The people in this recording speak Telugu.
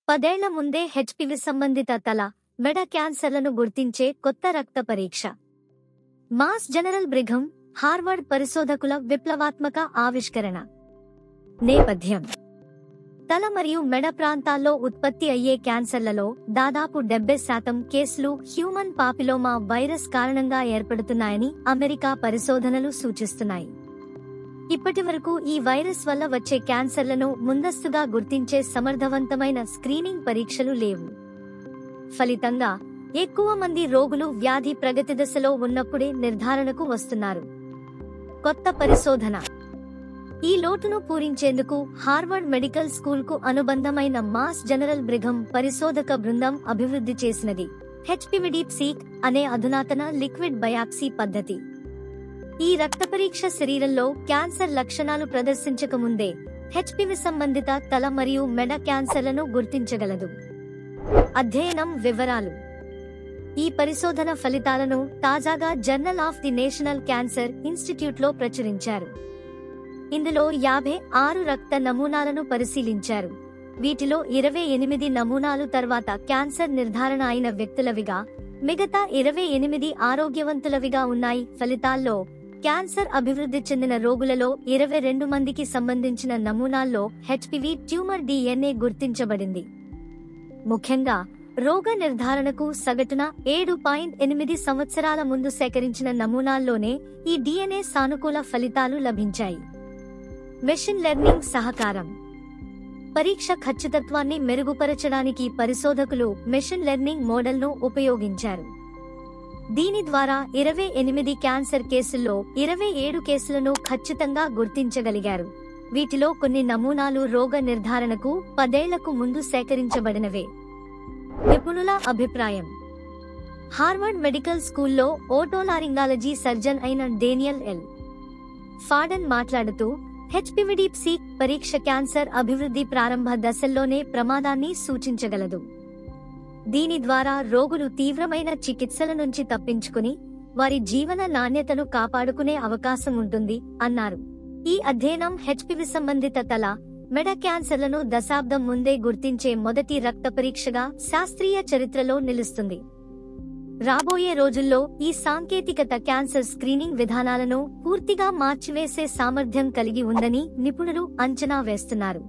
10 ఏళ్ల ముందే హెచ్పివి సంబంధిత తల, మెడ క్యాన్సర్లను గుర్తించే కొత్త రక్త పరీక్ష. మాస్ జనరల్ బ్రిఘమ్, హార్వర్డ్ పరిశోధకుల విప్లవాత్మక ఆవిష్కరణ. నేపథ్యం: తల మరియు మెడ ప్రాంతాల్లో ఉత్పత్తి అయ్యే క్యాన్సర్లలో దాదాపు 70% కేసులు హ్యూమన్ పాపిలోమా వైరస్ కారణంగా ఏర్పడుతున్నాయని అమెరికా పరిశోధనలు సూచిస్తున్నాయి. ఇప్పటివరకు ఈ వైరస్ వల్ల వచ్చే క్యాన్సర్లను ముందస్తుగా గుర్తించే సమర్థవంతమైన స్క్రీనింగ్ పరీక్షలు లేవు. ఫలితంగా ఎక్కువ మంది రోగులు వ్యాధి ప్రగతి దశలో ఉన్నప్పుడే నిర్ధారణకు వస్తున్నారు. కొత్త పరిశోధన: ఈ లోటును పూరించేందుకు హార్వర్డ్ మెడికల్ స్కూల్కు అనుబంధమైన మాస్ జనరల్ బ్రిఘమ్ పరిశోధక బృందం అభివృద్ధి చేసినది హెచ్పివి డీప్ సీక్ అనే అధునాతన లిక్విడ్ బయాప్సీ పద్ధతి. ఈ రక్త పరీక్ష శరీరంలో క్యాన్సర్ లక్షణాలు ప్రదర్శించకముందే హెచ్పివి సంబంధిత తల మరియు మెడ క్యాన్సర్లను గుర్తించగలదు. అధ్యయనం వివరాలు: ఈ పరిశోధన ఫలితాలను తాజాగా journal of the national cancer ఇన్స్టిట్యూట్లో ప్రచురించారు. ఇందులో 56 రక్త నమూనాలను పరిశీలించారు. వీటిలో 28 నమూనాలు తర్వాత క్యాన్సర్ నిర్ధారణ అయిన వ్యక్తులవిగా, మిగతా 28 ఆరోగ్యవంతులవిగా ఉన్నాయి. ఫలితాల్లో క్యాన్సర్ అభివృద్ధి చెందిన రోగులలో 22 మందికి సంబంధించిన నమూనాల్లో హెచ్పివి ట్యూమర్ డిఎన్ఏ గుర్తించబడింది. ముఖ్యంగా రోగ నిర్ధారణకు సగటున 7.8 సంవత్సరాల ముందు సేకరించిన నమూనాల్లోనే ఈ డిఎన్ఏ సానుకూల ఫలితాలు లభించాయి. మెషిన్ లెర్నింగ్ సహకారం: పరీక్ష ఖచ్చితత్వాన్ని మెరుగుపరచడానికి పరిశోధకులు మెషిన్ లెర్నింగ్ మోడల్ను ఉపయోగించారు. దీని ద్వారా 28 క్యాన్సర్ కేసుల్లో 27 కేసులను ఖచ్చితంగా గుర్తించగలిగారు. వీటిలో కొన్ని నమూనాలు రోగ నిర్ధారణకు 10 ఏళ్లకు ముందు సేకరించబడినవే. నిపుణుల అభిప్రాయం: హార్వర్డ్ మెడికల్ స్కూల్లో ఓటోలారింగాలజీ సర్జన్ అయిన డేనియల్ ఎల్. ఫాడెన్ మాట్లాడుతూ, హెచ్పివి డీప్ సీక్ పరీక్ష క్యాన్సర్ అభివృద్ధి ప్రారంభ దశల్లోనే ప్రమాదాన్ని సూచించగలదు. దీని ద్వారా రోగులు తీవ్రమైన చికిత్సల నుంచి తప్పించుకుని వారి జీవన నాణ్యతను కాపాడుకునే అవకాశం ఉంటుంది అన్నారు. ఈ అధ్యయనం హెచ్పివి సంబంధిత తల, మెడ క్యాన్సర్లను దశాబ్దం ముందే గుర్తించే మొదటి రక్త పరీక్షగా శాస్త్రీయ చరిత్రలో నిలుస్తుంది. రాబోయే రోజుల్లో ఈ సాంకేతికత క్యాన్సర్ స్క్రీనింగ్ విధానాలను పూర్తిగా మార్చివేసే సామర్థ్యం కలిగి ఉందని నిపుణులు అంచనా వేస్తున్నారు.